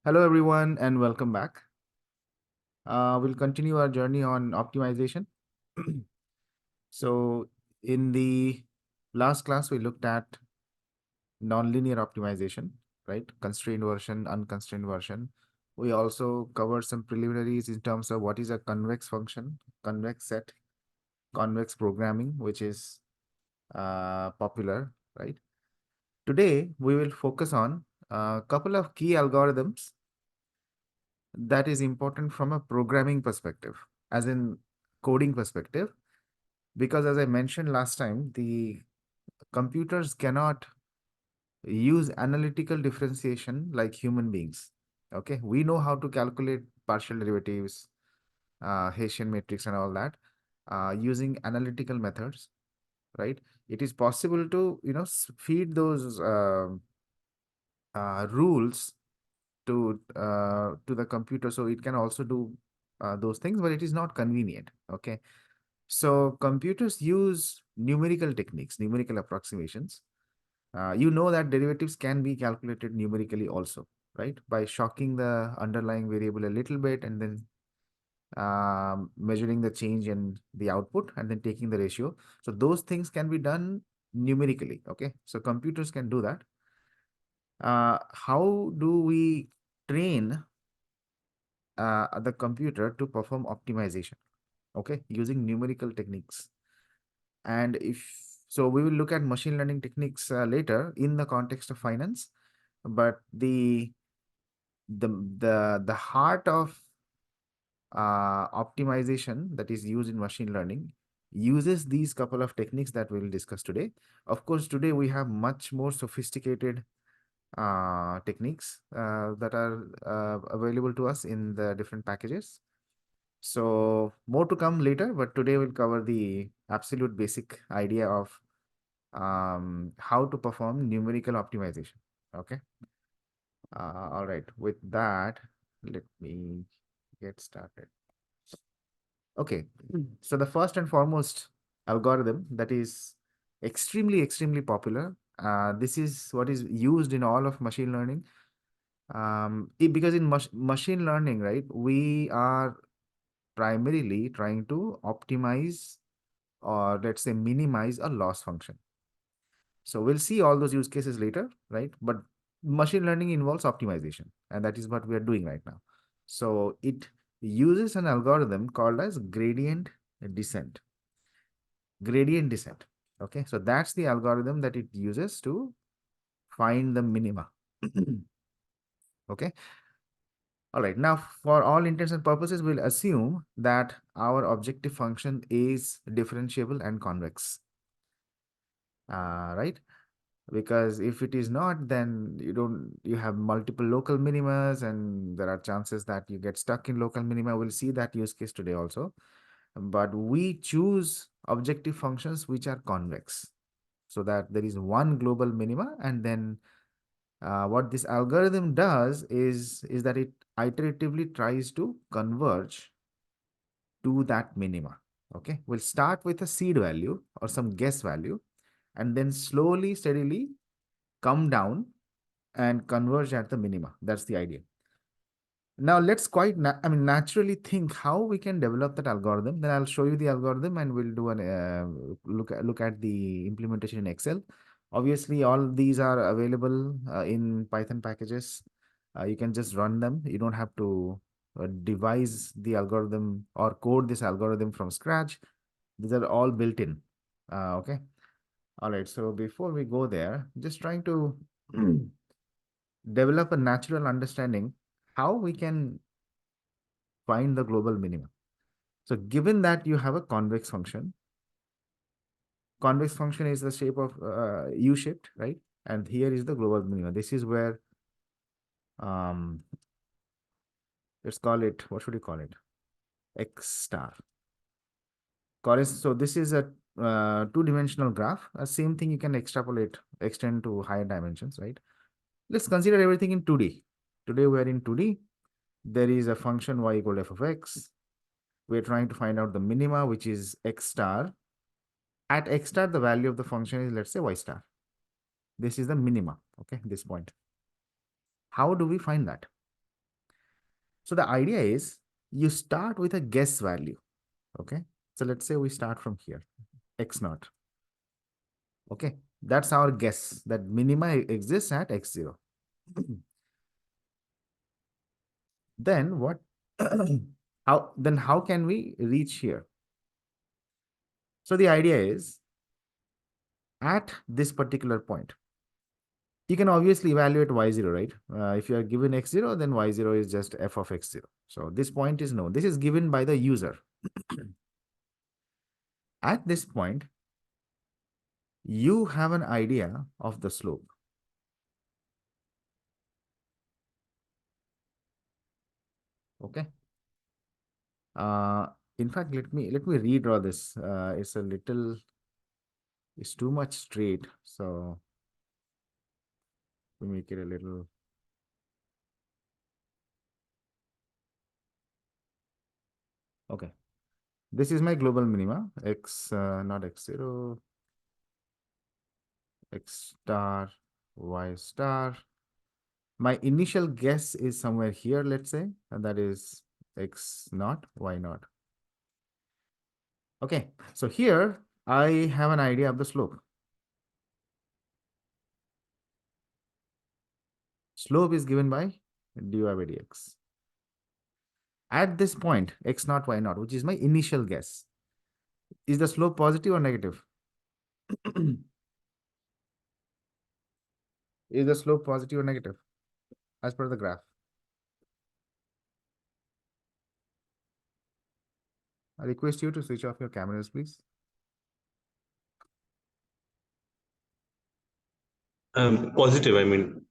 Hello, everyone, and welcome back. We'll continue our journey on optimization. So, in the last class, we looked at nonlinear optimization, right? Constrained version, unconstrained version. We also covered some preliminaries in terms of what is a convex function, convex set, convex programming, which is popular, right? Today, we will focus on a couple of key algorithms that is important from a programming perspective, as in coding perspective, because as I mentioned last time, the computers cannot use analytical differentiation like human beings. Okay, we know how to calculate partial derivatives, Hessian matrix, and all that using analytical methods, right? It is possible to feed those rules to the computer, so it can also do those things, but it is not convenient. Okay, so computers use numerical techniques, numerical approximations. You know that derivatives can be calculated numerically also, right? By shocking the underlying variable a little bit and then measuring the change in the output and then taking the ratio. So those things can be done numerically. Okay, so computers can do that. How do we train the computer to perform optimization? Okay, using numerical techniques. And if so, we will look at machine learning techniques later in the context of finance. But the heart of optimization that is used in machine learning uses these couple of techniques that we will discuss today. Of course, today we have much more sophisticated techniques that are available to us in the different packages. So more to come later, but today we'll cover the absolute basic idea of how to perform numerical optimization. Okay. All right. With that, let me get started. Okay. So the first and foremost algorithm that is extremely popular. This is what is used in all of machine learning. Because in machine learning, right, we are primarily trying to optimize or let's say minimize a loss function. So we'll see all those use cases later, right? But machine learning involves optimization, and that is what we are doing right now. So it uses an algorithm called as descent. Gradient descent. Okay, so that's the algorithm that it uses to find the minima. Okay. All right. Now, for all intents and purposes, we'll assume that our objective function is differentiable and convex. Right? Because if it is not, then you have multiple local minimas and there are chances that you get stuck in local minima. We'll see that use case today also, but we choose objective functions which are convex so that there is one global minima, and then what this algorithm does is that it iteratively tries to converge to that minima. Okay, we'll start with a seed value or some guess value and then slowly steadily come down and converge at the minima. That's the idea. Now let's naturally think how we can develop that algorithm. Then I'll show you the algorithm and we'll do an look at the implementation in Excel. Obviously, all these are available in Python packages. You can just run them. You don't have to devise the algorithm or code this algorithm from scratch. These are all built in. Okay. All right. So before we go there, just trying to develop a natural understanding how we can find the global minimum. So given that you have a convex function is the shape of U-shaped, right? And here is the global minimum. This is where, um, let's call it, what should we call it? X star. So this is a two-dimensional graph. Same thing you can extend to higher dimensions, right? Let's consider everything in 2D. Today we are in 2D. There is a function y equal to f of x. We're trying to find out the minima, which is x star. At x star, the value of the function is, let's say, y star. This is the minima, okay, this point. How do we find that? So the idea is you start with a guess value. Okay. So let's say we start from here, x naught. Okay. That's our guess that minima exists at x0. Then what? How can we reach here? So the idea is at this particular point, you can obviously evaluate y0, right? If you are given x0, then y0 is just f of x0. So this point is known. This is given by the user. At this point, you have an idea of the slope. Okay. Uh, in fact, let me redraw this. It's too much straight. So we make it a little. Okay. This is my global minima, not x0, x star, y star. My initial guess is somewhere here, let's say, and that is x naught, y naught. Okay, so here I have an idea of the slope. Slope is given by dy by dx. At this point, x naught, y naught, which is my initial guess, is the slope positive or negative? Is the slope positive or negative as per the graph? I request you to switch off your cameras, please. Positive, I mean.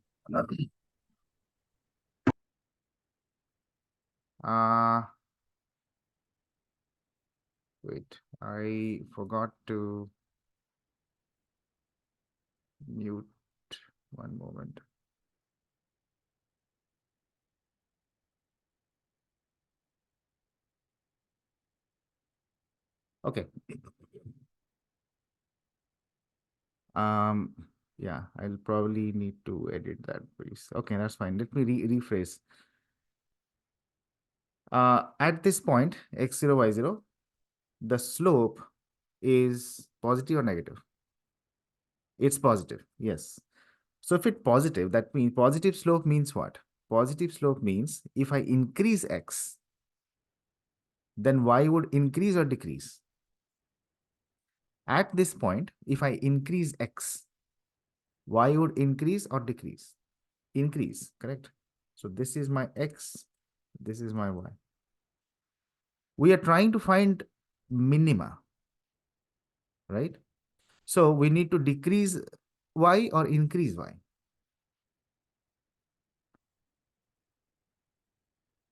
Uh, Wait, I forgot to mute. One moment. Okay. Um, yeah, I'll probably need to edit that, please. Okay, that's fine. Let me rephrase. At this point, x0, y0, the slope is positive or negative? It's positive, yes. So if it's positive, that means positive slope means what? Positive slope means if I increase x, then y would increase or decrease? At this point, if I increase x, y would increase or decrease? Increase, correct? So this is my x, this is my y. We are trying to find minima, right? So we need to decrease y or increase y.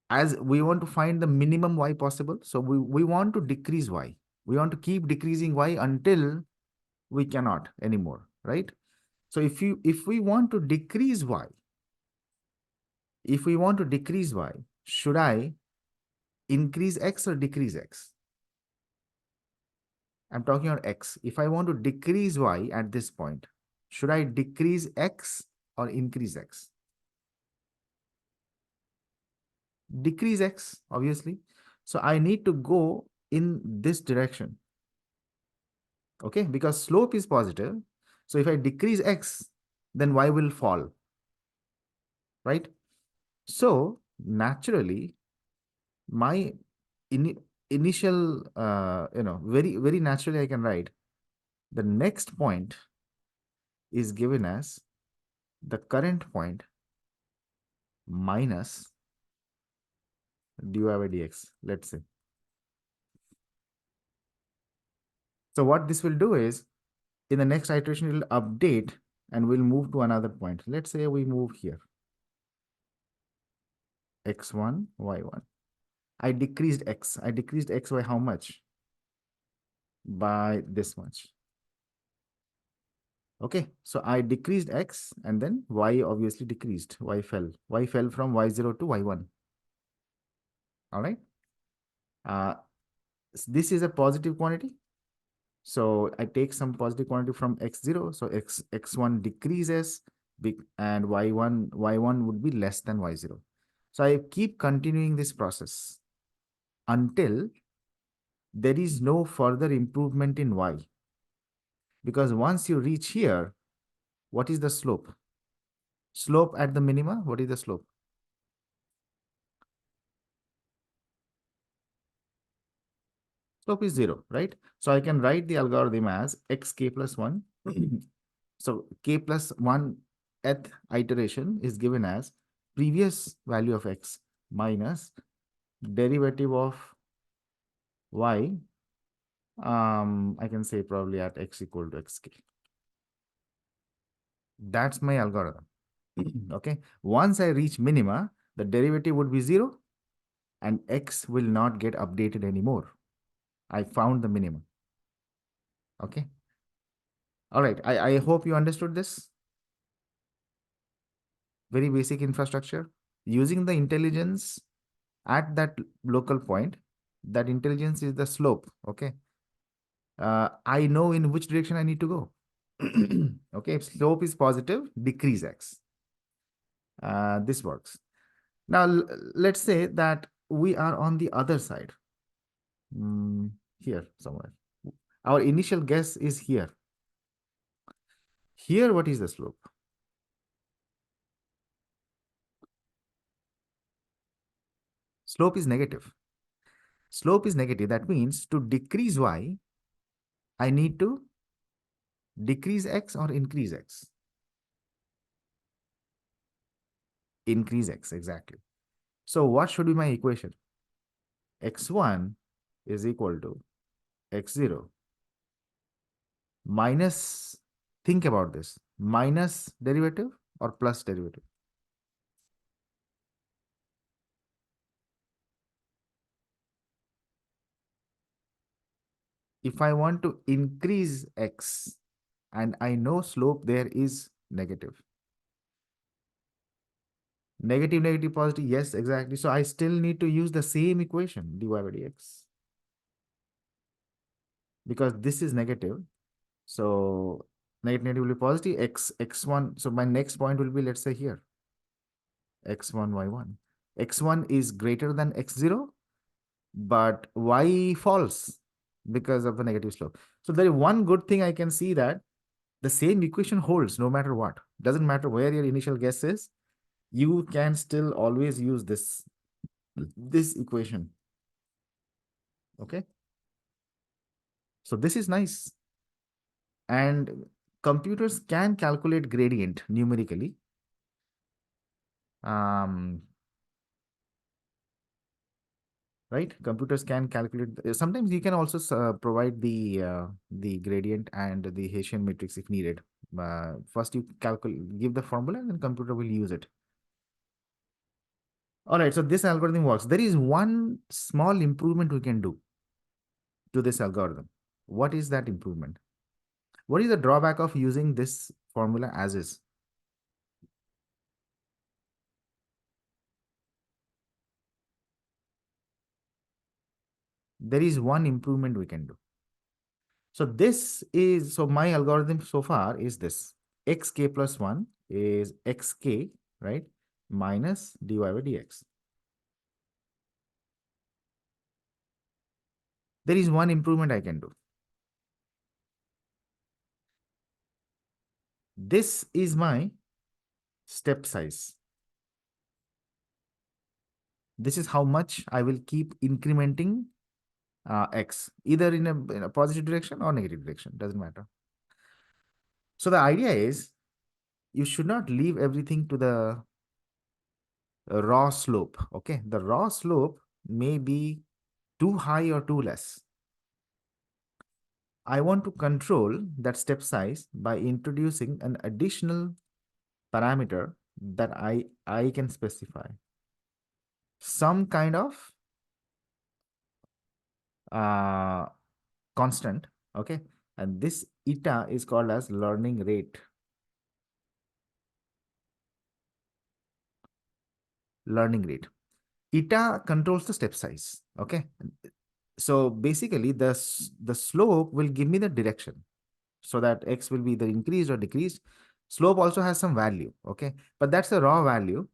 As we want to find the minimum y possible, so we want to decrease y. We want to keep decreasing y until we cannot anymore, right? So if we want to decrease y, should I increase x or decrease x? I'm talking about x. If I want to decrease y at this point, should I decrease x or increase x? Decrease x, obviously. So I need to go in this direction. Okay, because slope is positive. So if I decrease x, then y will fall, right? So naturally, my initial, very naturally, I can write the next point is given as the current point minus dy by dx, let's say. So what this will do is, in the next iteration, it will update and we'll move to another point. Let's say we move here, x1, y1. I decreased x. I decreased x by how much? By this much. Okay, so I decreased x and then y obviously decreased. Y fell. Y fell from y0 to y1. All right. Uh, this is a positive quantity. So I take some positive quantity from x0. So x1 decreases and y1 would be less than y0. So I keep continuing this process until there is no further improvement in y. Because once you reach here, what is the slope? Slope at the minima, what is the slope? Slope is 0, right? So I can write the algorithm as xk plus 1. So k plus 1th iteration is given as previous value of x minus derivative of y. I can say probably at x equal to xk. That's my algorithm. Okay. Once I reach minima, the derivative would be 0 and x will not get updated anymore. I found the minimum. Okay. All right. I hope you understood this. Very basic infrastructure. Using the intelligence at that local point, that intelligence is the slope. Okay. I know in which direction I need to go. Okay. If slope is positive, decrease x. This works. Now, let's say that we are on the other side. Here somewhere. Our initial guess is here. Here, what is the slope? Slope is negative. Slope is negative. That means to decrease y, I need to decrease x or increase x? Increase x, exactly. So what should be my equation? X1 is equal to x0 minus, think about this, minus derivative or plus derivative? If I want to increase x and I know slope there is negative. Negative, negative, positive. Yes, exactly. So I still need to use the same equation, dy by dx. Because this is negative. So negative, negative will be positive. X1. So my next point will be, let's say here, x1, y1. X1 is greater than x0, but y false because of the negative slope. So there is one good thing I can see, that the same equation holds no matter what. Doesn't matter where your initial guess is, you can still always use this equation. Okay. So this is nice. And computers can calculate gradient numerically. Um, right? Computers can calculate. Sometimes you can also provide the gradient and the Hessian matrix if needed. First, you calculate, give the formula, and then computer will use it. All right. So this algorithm works. There is one small improvement we can do to this algorithm. What is that improvement? What is the drawback of using this formula as is? There is one improvement we can do. So this is, so my algorithm so far is this. Xk plus 1 is xk, right? Minus dy by dx. There is one improvement I can do. This is my step size. This is how much I will keep incrementing x, either in a positive direction or negative direction, doesn't matter. So the idea is you should not leave everything to the raw slope. Okay, the raw slope may be too high or too less. I want to control that step size by introducing an additional parameter that I can specify. Some kind of uh, constant, okay? And this eta is called as learning rate. Learning rate. Eta controls the step size, okay? So basically, the slope will give me the direction, so that x will be either increased or decreased. Slope also has some value, okay? But that's a raw value.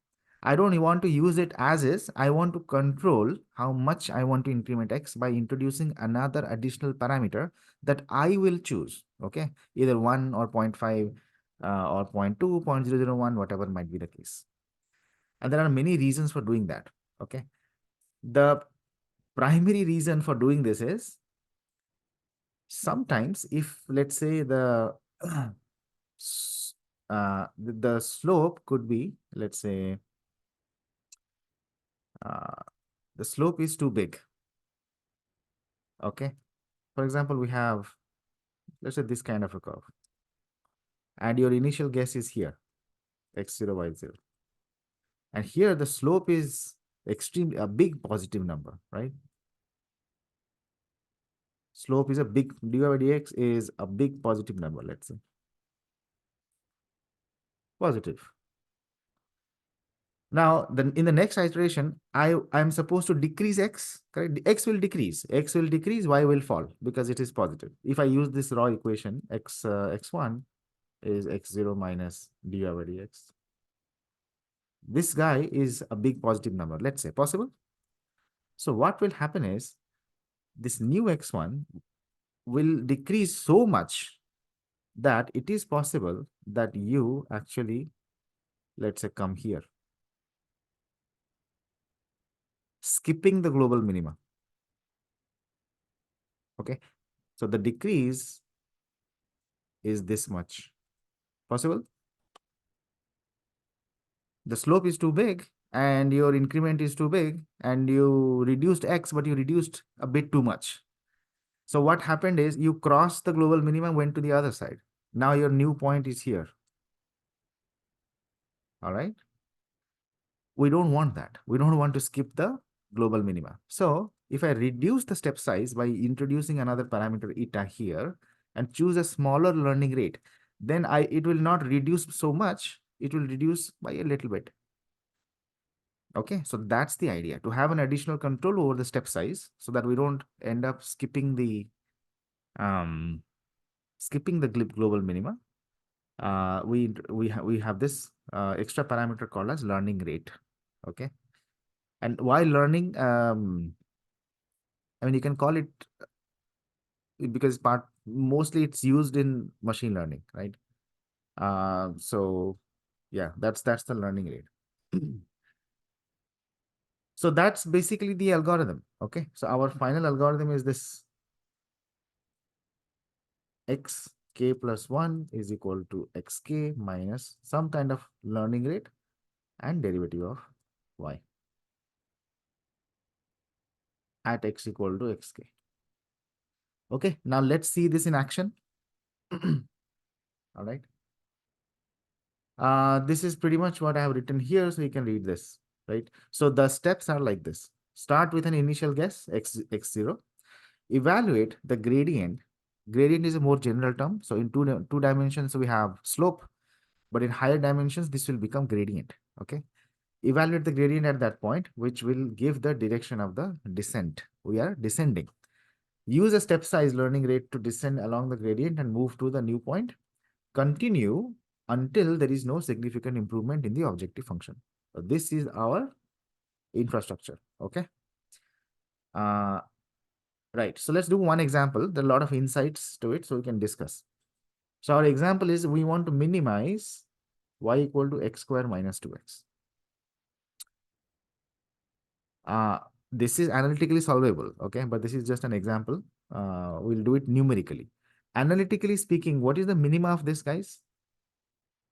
I don't want to use it as is. I want to control how much I want to increment x by introducing another additional parameter that I will choose. Okay, either 1 or 0.5 or 0.2, 0.001, whatever might be the case. And there are many reasons for doing that. Okay, the primary reason for doing this is sometimes if let's say the slope could be, let's say, uh, the slope is too big. Okay, for example, we have, let's say, this kind of a curve, and your initial guess is here, x0, y0, and here the slope is extremely a big positive number, right? Slope is a big, dy by dx is a big positive number, let's say, positive. Now, then in the next iteration, I'm supposed to decrease x, correct? X will decrease. X will decrease, y will fall because it is positive. If I use this raw equation, x1 is x0 minus dy by dx. This guy is a big positive number, let's say, possible. So what will happen is this new x1 will decrease so much that it is possible that you actually, let's say, come here, skipping the global minima. Okay, so the decrease is this much. Possible? The slope is too big and your increment is too big and you reduced x, but you reduced a bit too much. So what happened is you crossed the global minimum, went to the other side. Now your new point is here. All right. We don't want that. We don't want to skip the global minima. So if I reduce the step size by introducing another parameter eta here and choose a smaller learning rate, then it will not reduce so much. It will reduce by a little bit. Okay, so that's the idea, to have an additional control over the step size so that we don't end up um, skipping the global minima. We have this extra parameter called as learning rate. Okay, and why learning? I mean, you can call it because mostly it's used in machine learning, right? So yeah, that's the learning rate. So that's basically the algorithm. Okay, so our final algorithm is this: xk plus 1 is equal to xk minus some kind of learning rate and derivative of y at x equal to xk. Okay, now let's see this in action. All right. This is pretty much what I have written here, so you can read this, right? So the steps are like this. Start with an initial guess, x0. Evaluate the gradient. Gradient is a more general term. So in two dimensions, we have slope, but in higher dimensions, this will become gradient, okay? Evaluate the gradient at that point, which will give the direction of the descent. We are descending. Use a step size learning rate to descend along the gradient and move to the new point. Continue until there is no significant improvement in the objective function. So this is our infrastructure. Okay. Uh, right. So let's do one example. There are a lot of insights to it, so we can discuss. So our example is we want to minimize y equal to x square minus 2x. Uh, this is analytically solvable, okay? But this is just an example. We'll do it numerically. Analytically speaking, what is the minima of this, guys?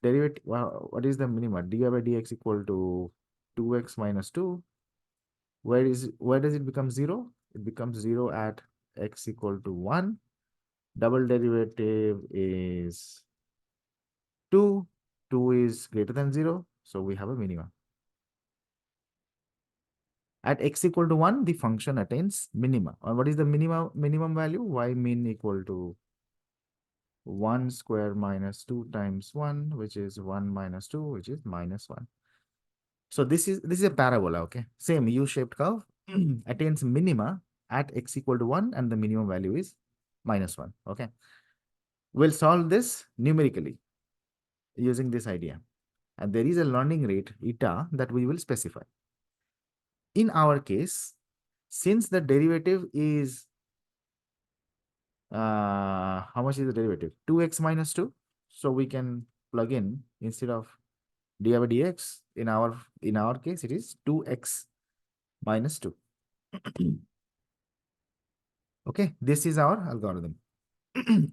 Derivative, well, what is the minima? dy by dx equal to 2x minus 2. Where does it become 0? It becomes 0 at x equal to 1. Double derivative is 2. 2 is greater than 0. So we have a minima. At x equal to 1, the function attains minima. And what is the minimum value? Y min equal to 1 square minus 2 times 1, which is 1 minus 2, which is minus 1. So this is a parabola, okay? Same U-shaped curve attains minima at x equal to 1, and the minimum value is minus 1, okay? We'll solve this numerically using this idea. and there is a learning rate eta that we will specify. In our case, since the derivative is how much is the derivative? 2x minus 2. So we can plug in instead of dy by dx. In our case, it is 2x minus 2. Okay, this is our algorithm.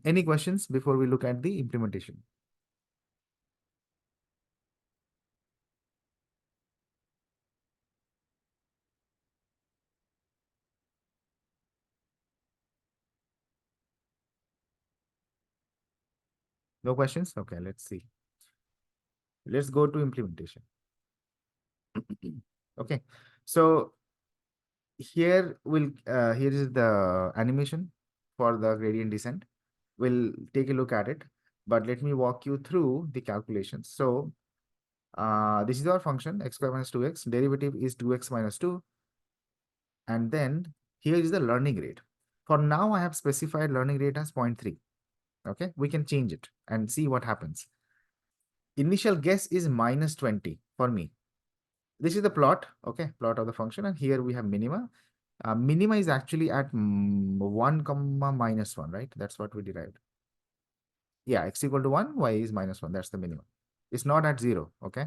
Any questions before we look at the implementation? No questions? Okay, let's see. Let's go to implementation. Okay, so here is the animation for the gradient descent. We'll take a look at it, but let me walk you through the calculations. So this is our function x square minus 2x. Derivative is 2x minus 2, and then here is the learning rate. For now, I have specified learning rate as 0.3. Okay, we can change it and see what happens. Initial guess is minus 20 for me. This is the plot, okay, plot of the function, and here we have minima. Minima is actually at 1 comma minus 1, right? That's what we derived. Yeah, x equal to 1, y is minus 1. That's the minimum. It's not at 0, okay?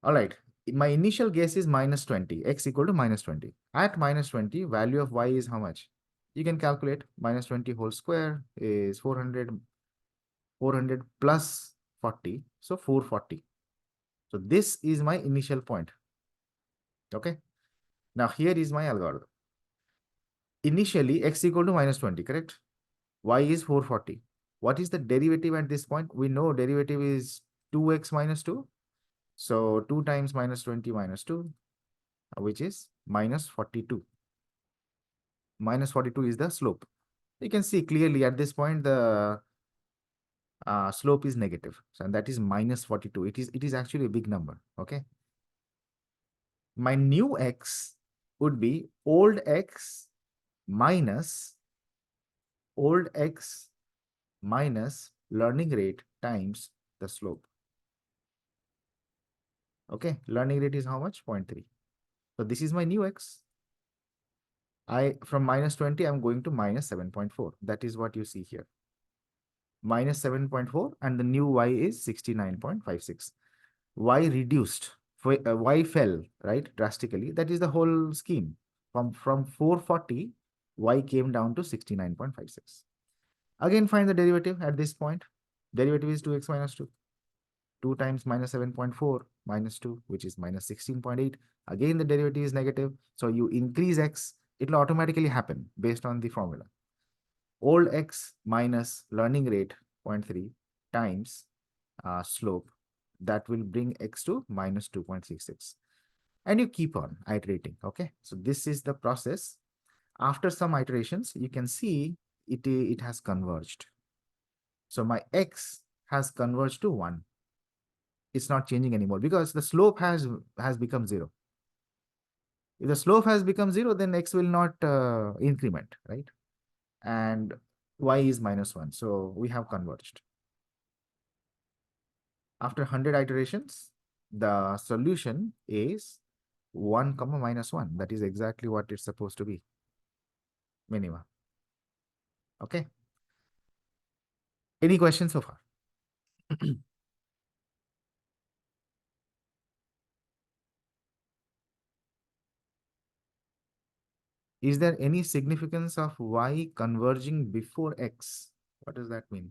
All right. My initial guess is minus 20, x equal to minus 20. At minus 20, value of y is how much? You can calculate. Minus 20 whole square is 400 plus 40, so 440. So this is my initial point. Okay. Now here is my algorithm. Initially, x equal to minus 20, correct? Y is 440. What is the derivative at this point? We know derivative is 2x minus 2. So 2 times minus 20 minus 2, which is minus 42. Minus 42 is the slope. You can see clearly at this point the slope is negative. So and that is minus 42. It is actually a big number. Okay. My new x would be old x minus learning rate times the slope. Okay, learning rate is how much? 0.3. So this is my new x. From minus 20, I'm going to minus 7.4. That is what you see here. Minus 7.4, and the new y is 69.56. Y reduced, y fell, right, drastically. That is the whole scheme. From 440, y came down to 69.56. Again, find the derivative at this point. Derivative is 2x minus 2. 2 times minus 7.4 minus 2, which is minus 16.8. Again, the derivative is negative. So you increase x, it will automatically happen based on the formula. Old x minus learning rate 0.3 times slope, that will bring x to minus 2.66. And you keep on iterating. Okay. So this is the process. After some iterations, you can see it has converged. So my x has converged to 1. It's not changing anymore because the slope has become 0. If the slope has become 0, then x will not increment, right? And y is minus 1. So we have converged. After 100 iterations, the solution is 1 comma minus 1. That is exactly what it's supposed to be. Minima. Okay. Any questions so far? Is there any significance of y converging before x? What does that mean?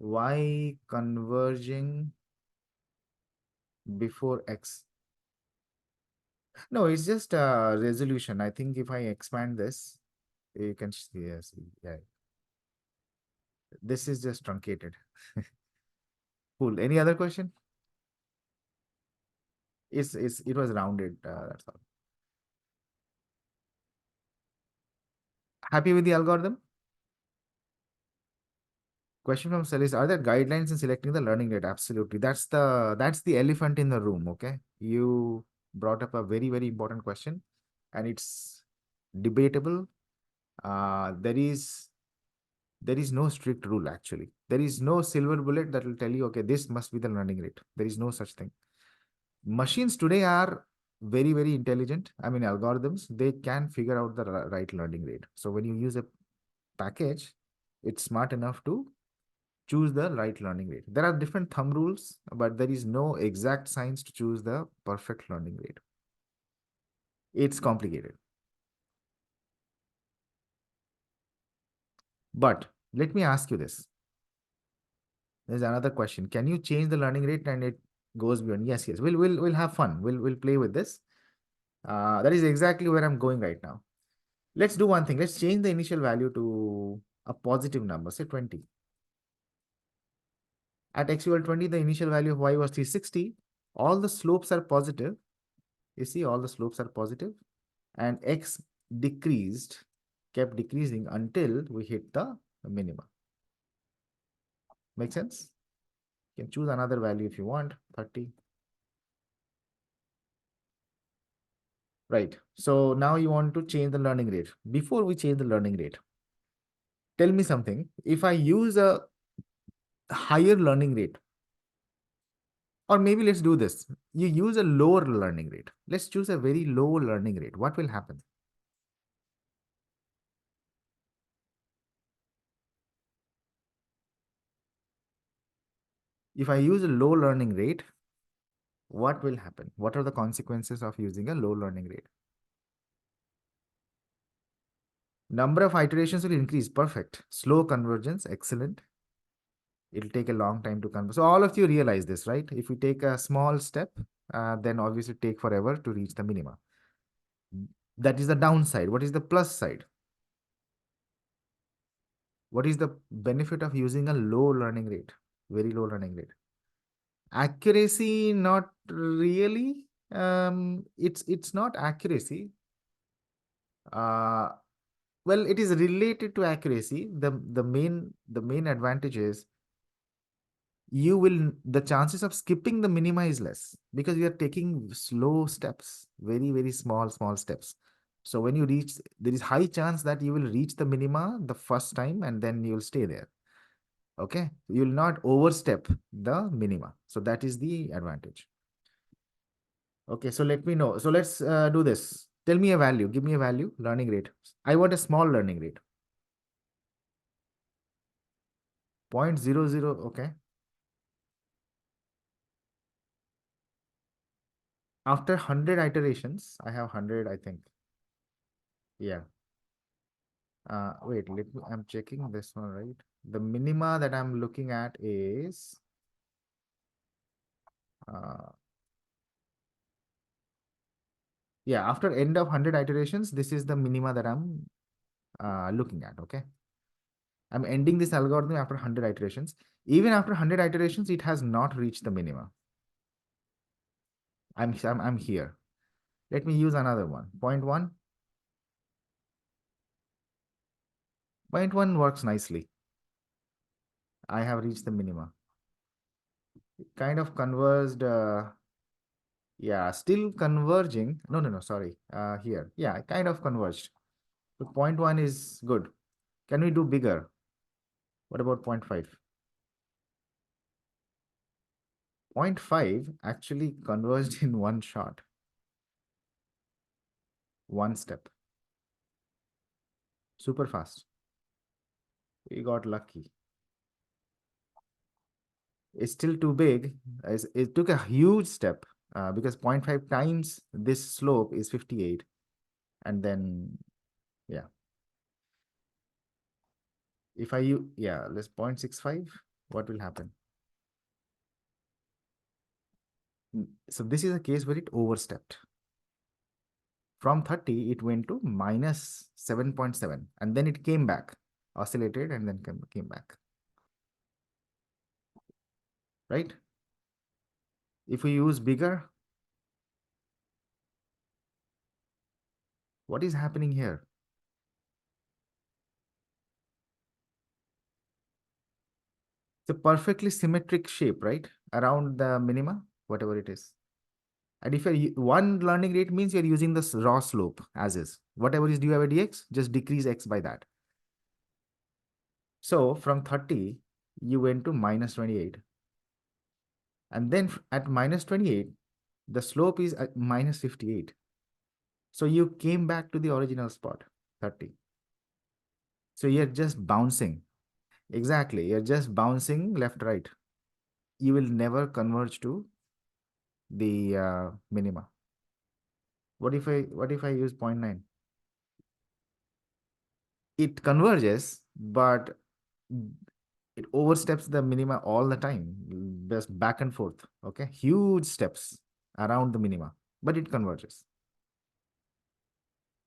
Y converging before x. No, it's just a resolution. I think if I expand this, you can see, yes, yeah. This is just truncated. Cool. Any other question? It was rounded. That's all. Happy with the algorithm? Question from Celis: are there guidelines in selecting the learning rate? Absolutely. That's the elephant in the room. Okay. You brought up a very, very important question, and it's debatable. There is There is no strict rule actually. There is no silver bullet that will tell you, okay, this must be the learning rate. There is no such thing. Machines today are very, very intelligent. I mean, algorithms, they can figure out the right learning rate. So when you use a package, it's smart enough to choose the right learning rate. There are different thumb rules, but there is no exact science to choose the perfect learning rate. It's complicated. But let me ask you this. There's another question. Can you change the learning rate and it goes beyond? Yes, yes. We'll have fun. We'll play with this. That is exactly where I'm going right now. Let's do one thing. Let's change the initial value to a positive number, say 20. At x equal 20, the initial value of y was 360. All the slopes are positive. You see, all the slopes are positive, and x decreased, kept decreasing until we hit the minima. Make sense? You can choose another value if you want, 30. Right. So now you want to change the learning rate. Before we change the learning rate, tell me something. If I use a higher learning rate, or maybe let's do this. You use a lower learning rate. Let's choose a very low learning rate. What will happen? If I use a low learning rate, what will happen? What are the consequences of using a low learning rate? Number of iterations will increase. Perfect. Slow convergence. Excellent. It'll take a long time to converge. So all of you realize this, right? If we take a small step, then obviously take forever to reach the minima. That is the downside. What is the plus side? What is the benefit of using a low learning rate? Very low learning rate. Accuracy, not really. It's not accuracy. Uh, well, it is related to accuracy. The main advantage is you will the chances of skipping the minima is less because you are taking slow steps, very, very small steps. So when you reach, there is high chance that you will reach the minima the first time and then you will stay there. Okay, you will not overstep the minima. So that is the advantage. Okay, so let me know. So let's do this. Tell me a value. Give me a value, learning rate. I want a small learning rate. 0.00. Okay. After 100 iterations, I have 100, I think. Yeah. Wait, I'm checking this one, right? The minima that I'm looking at is, uh, yeah, after end of 100 iterations, this is the minima that I'm looking at, okay? I'm ending this algorithm after 100 iterations. Even after 100 iterations, it has not reached the minima. I'm here. Let me use another one. Point 0.1. Point 0.1 works nicely. I have reached the minima. It kind of converged. Yeah, still converging. No, sorry. Here. Yeah, kind of converged. So point 0.1 is good. Can we do bigger? What about 0.5? 0.5 actually converged in one shot, one step. Super fast. We got lucky. It's still too big. It took a huge step because 0.5 times this slope is 58. And then, yeah. If I use, yeah, let's 0.65, what will happen? So this is a case where it overstepped. From 30, it went to minus 7.7, and then it came back, oscillated, and then came back, right? If we use bigger, what is happening here? It's a perfectly symmetric shape, right? Around the minima, whatever it is. And if you're one learning rate means you're using the raw slope as is. Whatever is du by dx, just decrease x by that. So from 30, you went to minus 28. And then at minus 28, the slope is at minus 58. So you came back to the original spot, 30. So you're just bouncing. Exactly. You're just bouncing left, right. You will never converge to the minima. What if I use 0.9? It converges, but it oversteps the minima all the time, just back and forth. Okay, huge steps around the minima, but it converges.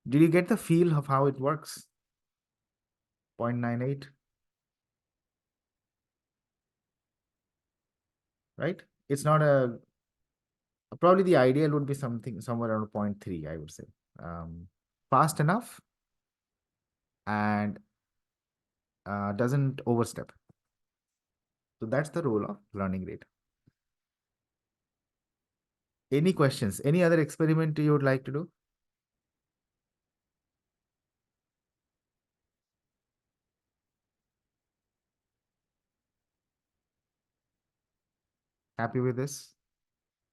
Did you get the feel of how it works? 0.98, right? It's not a, probably the ideal would be something somewhere around zero point 0.3, I would say. Fast enough and doesn't overstep. So that's the role of learning rate. Any questions? Any other experiment you would like to do? Happy with this?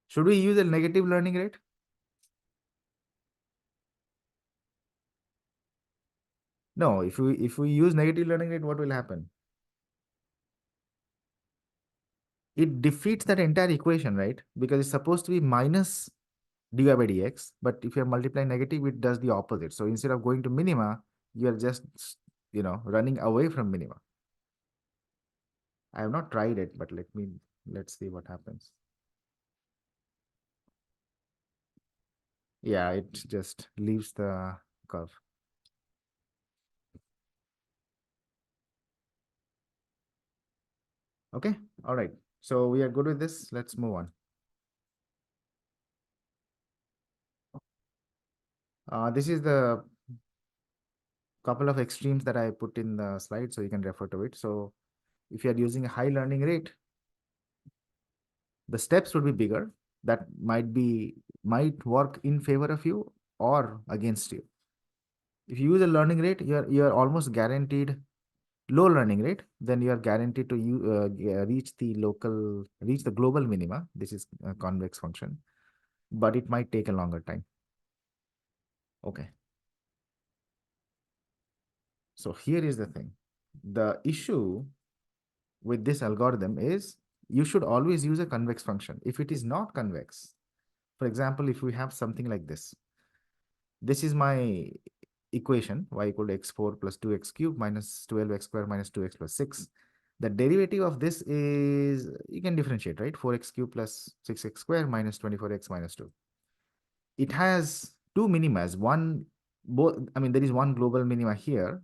Should we use a negative learning rate? No, if we use negative learning rate, what will happen? It defeats that entire equation, right? Because it's supposed to be minus dy by dx, but if you're multiplying negative, it does the opposite. So instead of going to minima, you're just, running away from minima. I have not tried it, but let's see what happens. Yeah, it just leaves the curve. Okay, all right. So we are good with this. Let's move on. This is the couple of extremes that I put in the slide, so you can refer to it. So if you are using a high learning rate, the steps would be bigger. That might work in favor of you or against you. If you use a learning rate, you're almost guaranteed low learning rate, then you are guaranteed to reach the global minima. This is a convex function, but it might take a longer time. Okay. So here is the thing. The issue with this algorithm is you should always use a convex function. If it is not convex, for example, if we have something like this is my equation, y equal to x4 plus 2x cubed minus 12x squared minus 2x plus 6. The derivative of this is, you can differentiate, right? 4x cubed plus 6x squared minus 24x minus 2. It has two minimas. There is one global minima here,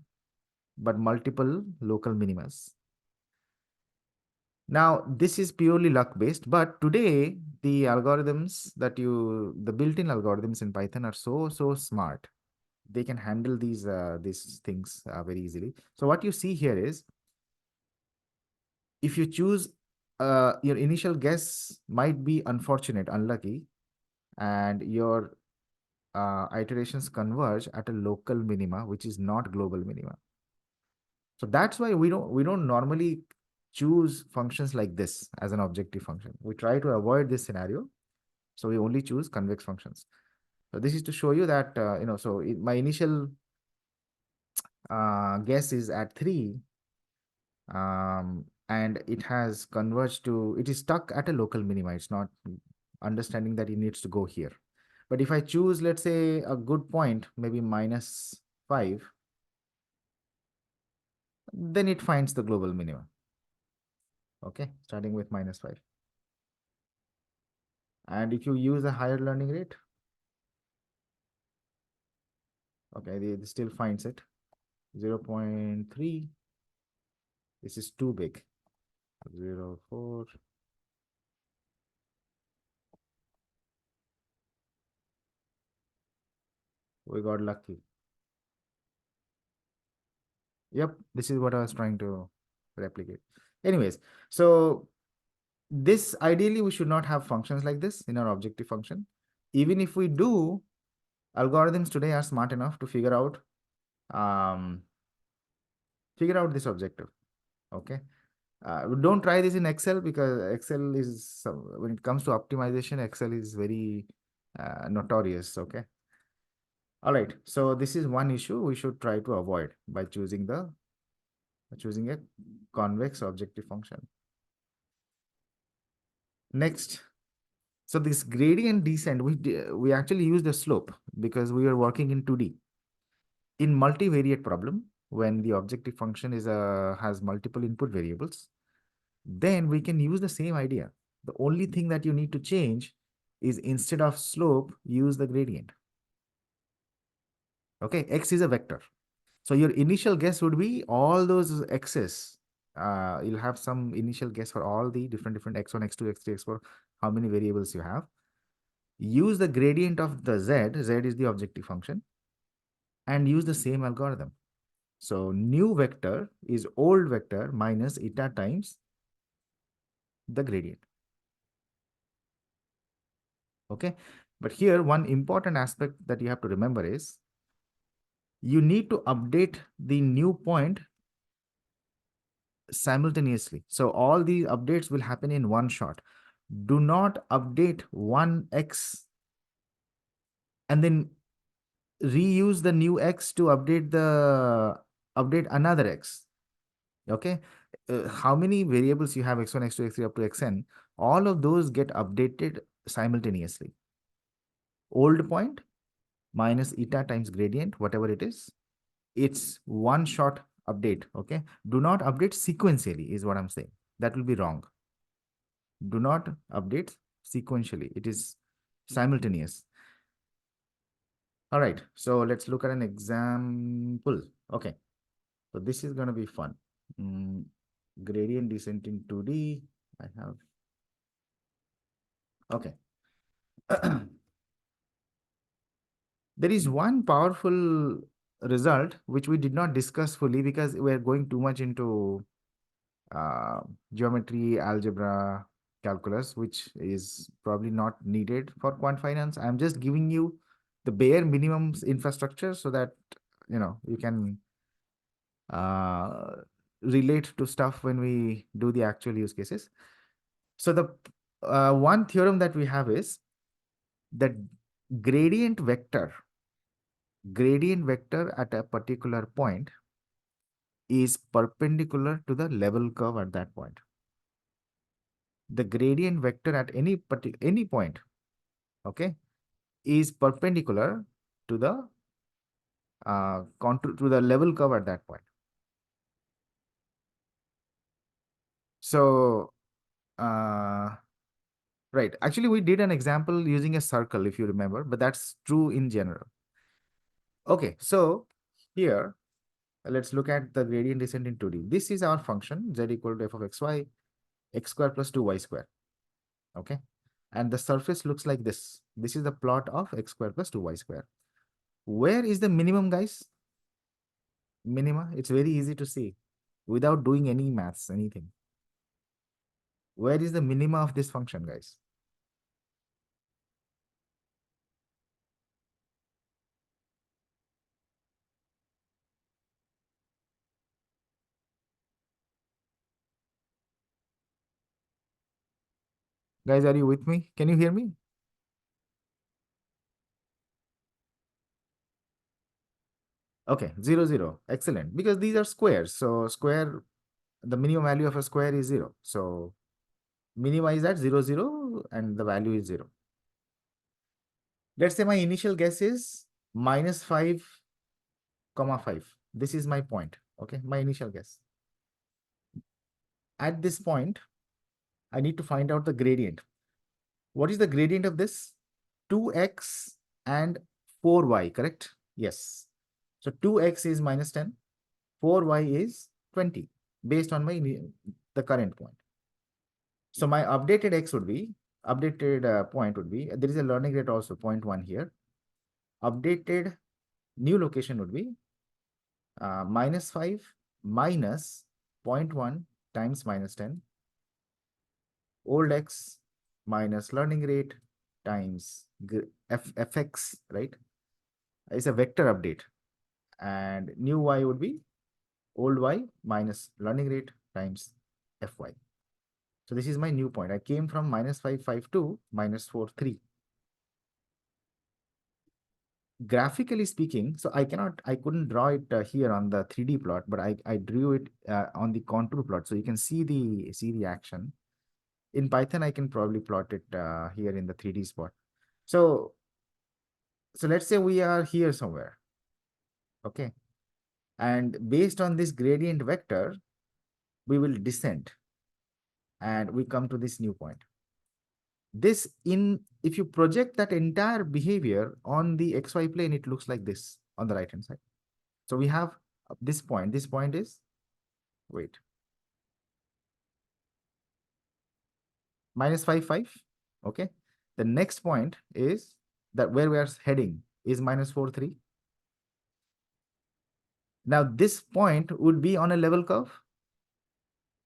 but multiple local minimas. Now, this is purely luck based, but today the built-in algorithms in Python are so smart. They can handle these things very easily. So what you see here is, if you choose, your initial guess might be unfortunate, unlucky, and your iterations converge at a local minima, which is not global minima. So that's why we don't normally choose functions like this as an objective function. We try to avoid this scenario, so we only choose convex functions. So this is to show you that my initial guess is at 3, and it is stuck at a local minima. It's not understanding that it needs to go here. But if I choose, let's say, a good point, maybe minus 5, then it finds the global minima. Okay, starting with minus 5. And if you use a higher learning rate, okay, it still finds it. 0.3. This is too big. 0.4. We got lucky. Yep, this is what I was trying to replicate. Anyways, so this ideally we should not have functions like this in our objective function. Even if we do, algorithms today are smart enough to figure out this objective. Okay. Don't try this in Excel because Excel is, when it comes to optimization, Excel is very notorious. Okay. All right. So this is one issue we should try to avoid by choosing a convex objective function. Next, so this gradient descent, we actually use the slope because we are working in 2D. In multivariate problem, when the objective function has multiple input variables, then we can use the same idea. The only thing that you need to change is instead of slope, use the gradient. Okay, x is a vector. So your initial guess would be all those x's. You'll have some initial guess for all the different x1, x2, x3, x4, how many variables you have. Use the gradient of the z is the objective function, and use the same algorithm. So new vector is old vector minus eta times the gradient. Okay. But here, one important aspect that you have to remember is you need to update the new point simultaneously. So all the updates will happen in one shot. Do not update one x and then reuse the new x to update another x. Okay. How many variables you have, x1, x2, x3 up to xn, all of those get updated simultaneously. Old point minus eta times gradient, whatever it is, it's one shot update. Okay. Do not update sequentially is what I'm saying. That will be wrong. Do not update sequentially. It is simultaneous. All right. So let's look at an example. Okay. So this is going to be fun. Gradient descent in 2D. I have. Okay. There is one powerful result which we did not discuss fully because we're going too much into uh, geometry, algebra, calculus, which is probably not needed for quant finance. I'm just giving you the bare minimum infrastructure so that you can uh, relate to stuff when we do the actual use cases. So the one theorem that we have is that gradient vector gradient vector at a particular point is perpendicular to the level curve at that point. The gradient vector at any point, okay, is perpendicular to the contour to the level curve at that point. So right, actually we did an example using a circle, if you remember, but that's true in general. Okay, so here let's look at the gradient descent in 2D. This is our function z equal to f of xy, x square plus 2y square. Okay, and the surface looks like this. This is the plot of x square plus 2y square. Where is the minimum, guys? Minima, it's very easy to see without doing any maths, anything. Where is the minima of this function, guys? Guys, are you with me? Can you hear me? Okay, 0, 0. Excellent. Because these are squares. So the minimum value of a square is 0. So minima is at 0, 0, and the value is 0. Let's say my initial guess is minus 5, comma 5. This is my point. Okay, my initial guess. At this point, I need to find out the gradient. What is the gradient of this? 2x and 4y, correct? Yes. So 2x is minus 10, 4y is 20, based on the current point. So my updated point would be, there is a learning rate also, 0.1 here. Updated new location would be minus 5 minus 0.1 times minus 10, old x minus learning rate times fx, right? It's a vector update. And new y would be old y minus learning rate times Fy. So this is my new point. I came from -5, 5, 2, -4, 3. Graphically speaking, so I couldn't draw it here on the 3D plot, but I drew it on the contour plot. So you can see the action. In Python, I can probably plot it here in the 3D spot. So, so let's say we are here somewhere, okay? And based on this gradient vector, we will descend and we come to this new point. This if you project that entire behavior on the XY plane, it looks like this on the right hand side. So we have this point. This point is, wait, -5, 5. Okay. The next point is that where we are heading is -4, 3. Now this point would be on a level curve.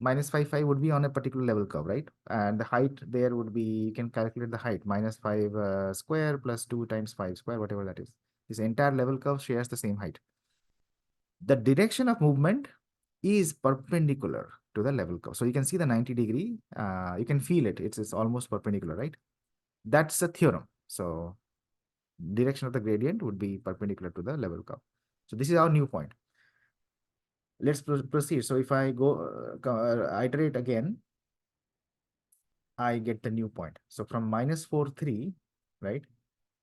-5, 5 would be on a particular level curve, right? And the height there would be, you can calculate the height, -5 square plus 2 times 5 square, whatever that is. This entire level curve shares the same height. The direction of movement is perpendicular to the level curve. So you can see the 90-degree, you can feel it. It's almost perpendicular, right? That's a theorem. So direction of the gradient would be perpendicular to the level curve. So this is our new point. Let's proceed. So if I go iterate again, I get the new point. So from -4, 3, right?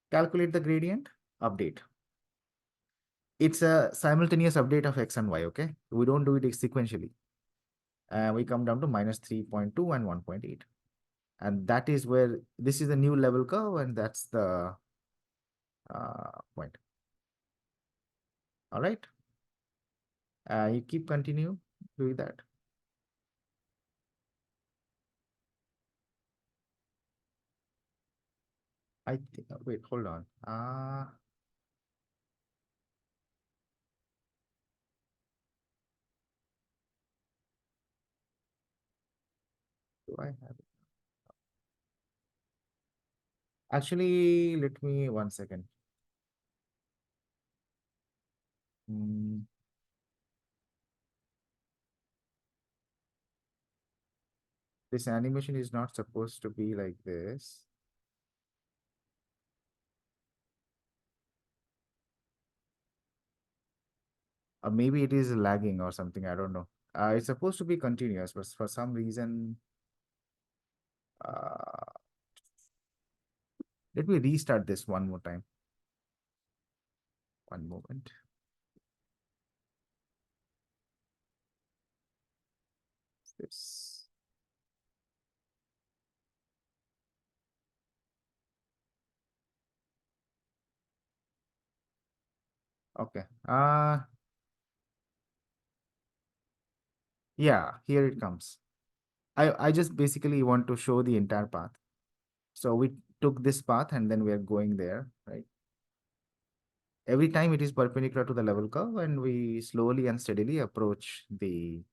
Calculate the gradient, update. It's a simultaneous update of x and y, okay? We don't do it sequentially. We come down to -3.2 and 1.8. And that is where this is the new level curve, and that's the point. All right. You keep continue doing that. I think, wait, hold on. Do I have it? Actually, let me 1 second. Mm, this animation is not supposed to be like this. Or maybe it is lagging or something. I don't know. It's supposed to be continuous, but for some reason, uh, let me restart this one more time. One moment. This. Okay. Yeah, here it comes. I just basically want to show the entire path. So we took this path and then we are going there, right? Every time it is perpendicular to the level curve, and we slowly and steadily approach the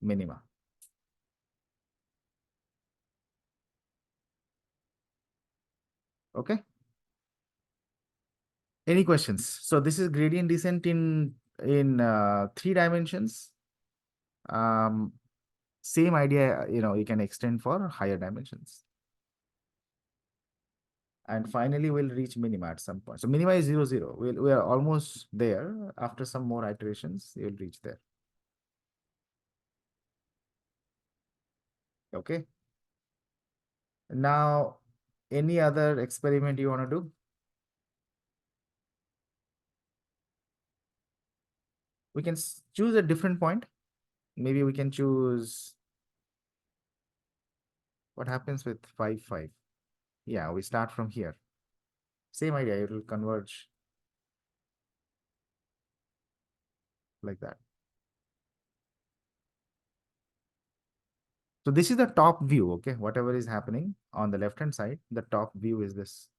minima. Okay. Any questions? So this is gradient descent in 3 dimensions. Um, Same idea, you can extend for higher dimensions. And finally, we'll reach minima at some point. So minima is 0, 0. We are almost there. After some more iterations, you'll reach there. Okay. Now, any other experiment you want to do? We can choose a different point. Maybe we can choose what happens with 5, 5. Yeah, we start from here. Same idea, it will converge like that. So this is the top view, okay? Whatever is happening on the left-hand side, the top view is this.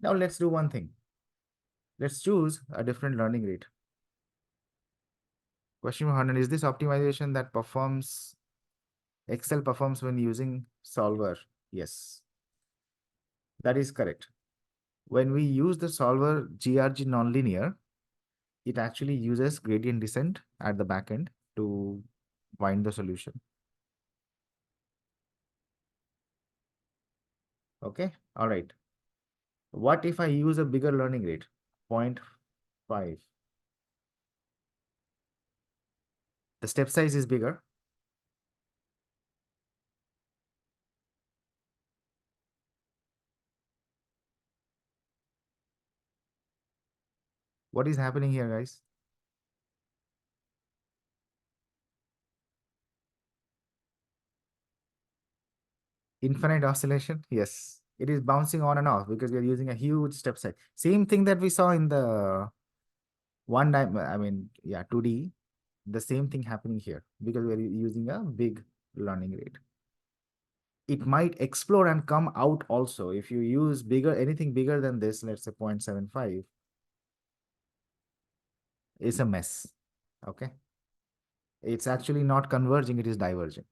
Now let's do one thing. Let's choose a different learning rate. Question 100, is this optimization that Excel performs when using solver? Yes, that is correct. When we use the solver GRG nonlinear, it actually uses gradient descent at the back end to find the solution. Okay, all right. What if I use a bigger learning rate? 0.5. The step size is bigger. What is happening here, guys? Infinite oscillation? Yes. It is bouncing on and off because we are using a huge step size. Same thing that we saw in the I mean, yeah, 2D. The same thing happening here because we are using a big learning rate. It might explode and come out also. If you use anything bigger than this, let's say 0.75, it's a mess. Okay. It's actually not converging, it is diverging.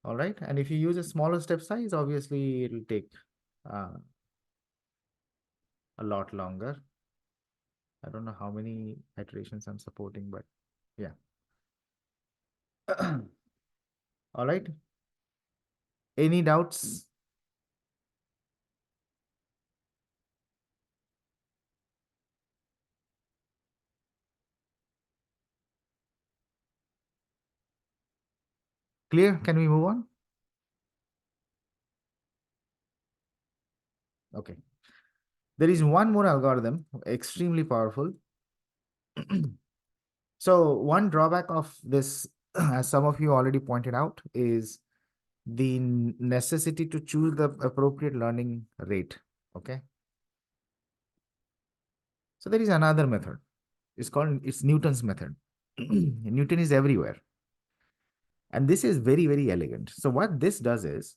All right. And if you use a smaller step size, obviously it'll take uh, a lot longer. I don't know how many iterations I'm supporting, but yeah. All right. Any doubts? Clear? Can we move on? Okay. There is one more algorithm, extremely powerful. So one drawback of this, as some of you already pointed out, is the necessity to choose the appropriate learning rate. Okay. So there is another method. It's Newton's method. Newton is everywhere. And this is very, very elegant. So what this does is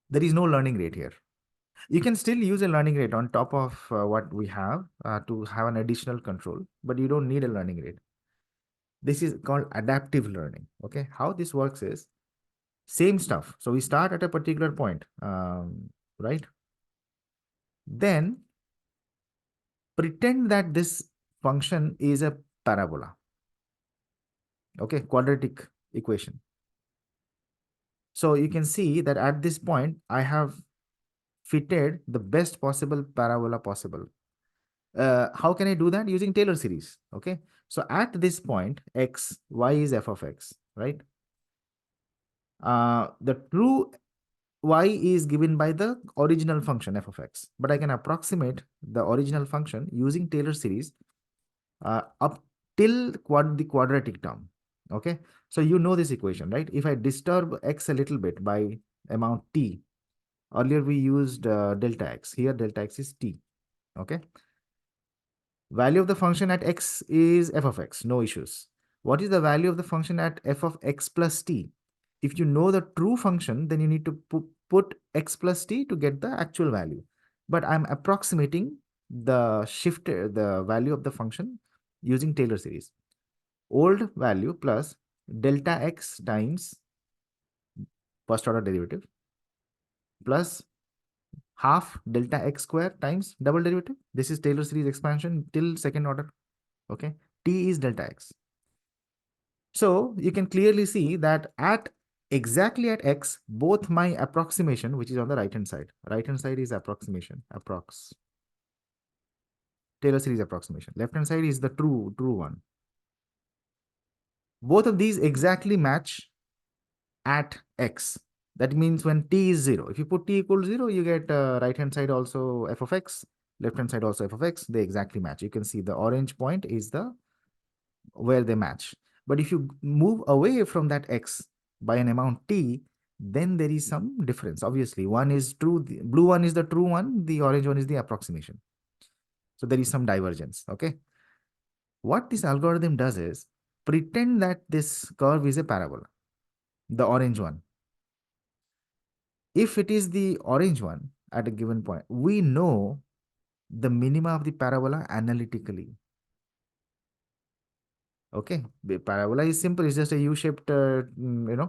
there is no learning rate here. You can still use a learning rate on top of what we have to have an additional control, but you don't need a learning rate. This is called adaptive learning. Okay. How this works is same stuff. So we start at a particular point, right? Then pretend that this function is a parabola. Okay. Quadratic equation. So you can see that at this point, I have fitted the best possible parabola possible. How can I do that? Using Taylor series. Okay. So at this point, x, y is f of x, right? The true y is given by the original function f of x, but I can approximate the original function using Taylor series up till the quadratic term. Okay. So you know this equation, right? If I disturb x a little bit by amount t, earlier we used delta x. Here delta x is t. Okay. Value of the function at x is f of x, no issues. What is the value of the function at f of x plus t? If you know the true function, then you need to put x plus t to get the actual value. But I'm approximating the value of the function using Taylor series. Old value plus delta x times first order derivative plus half delta x square times double derivative. This is Taylor series expansion till second order. Okay. T is delta x. So you can clearly see that at exactly at x, both my approximation, which is on the right hand side is approximation, Taylor series approximation. Left hand side is the true one. Both of these exactly match at x. That means when t is 0. If you put t equals 0, you get right hand side also f of x, left hand side also f of x. They exactly match. You can see the orange point is the where they match. But if you move away from that x by an amount t, then there is some difference. Obviously, one is true, the blue one is the true one, the orange one is the approximation. So there is some divergence. Okay. What this algorithm does is pretend that this curve is a parabola, the orange one. If it is the orange one at a given point, we know the minima of the parabola analytically. Okay, the parabola is simple. It's just a U-shaped,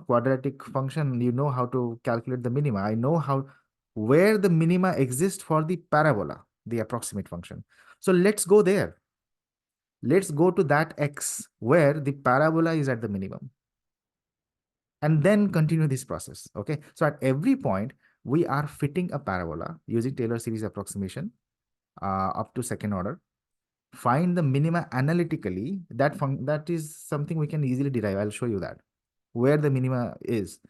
quadratic function. You know how to calculate the minima. I know where the minima exist for the parabola. the approximate function. So let's go there. Let's go to that x where the parabola is at the minimum, and then continue this process. Okay. So at every point, we are fitting a parabola using Taylor series approximation up to second order. Find the minima analytically. That is something we can easily derive. I'll show you that where the minima is.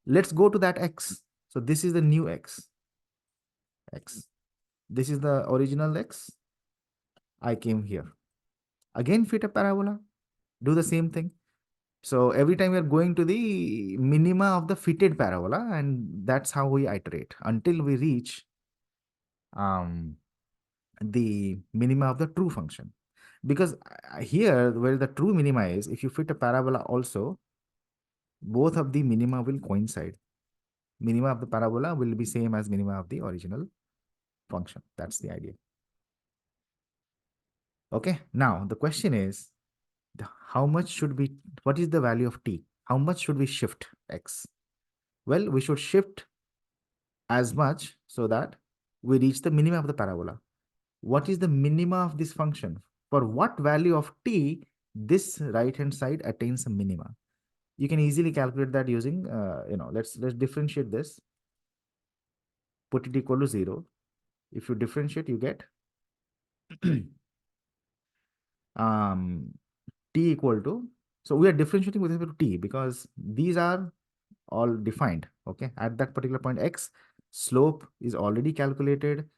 Let's go to that x. So this is the new x. This is the original x. I came here. Again, fit a parabola. Do the same thing. So every time we are going to the minima of the fitted parabola, and that's how we iterate until we reach the minima of the true function. Because here, where the true minima is, if you fit a parabola also, both of the minima will coincide. Minima of the parabola will be same as minima of the original function. That's the idea. Okay, now the question is, how much should we, what is the value of t? How much should we shift x? Well, we should shift as much so that we reach the minima of the parabola. What is the minima of this function? For what value of t this right hand side attains a minima? You can easily calculate that using, let's differentiate this, put it equal to 0. If you differentiate, you get um, t equal to, so we are differentiating with respect to t because these are all defined. Okay, at that particular point x, slope is already calculated,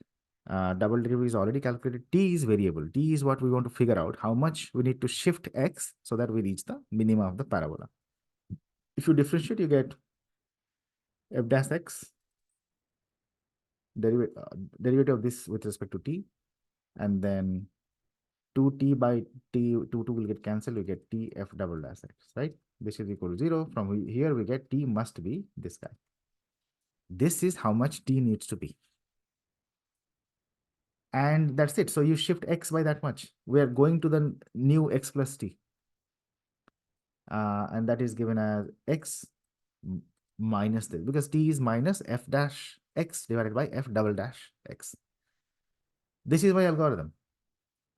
double derivative is already calculated, t is variable. T is what we want to figure out, how much we need to shift x so that we reach the minima of the parabola. If you differentiate, you get f dash x, derivative of this with respect to t, and then 2t by t, 2 will get cancelled, you get t f double dash x, right? This is equal to 0. From here, we get t must be this guy. This is how much t needs to be. And that's it. So you shift x by that much. We are going to the new x plus t. And that is given as x minus this, because t is minus f dash x divided by f double dash x. This is my algorithm.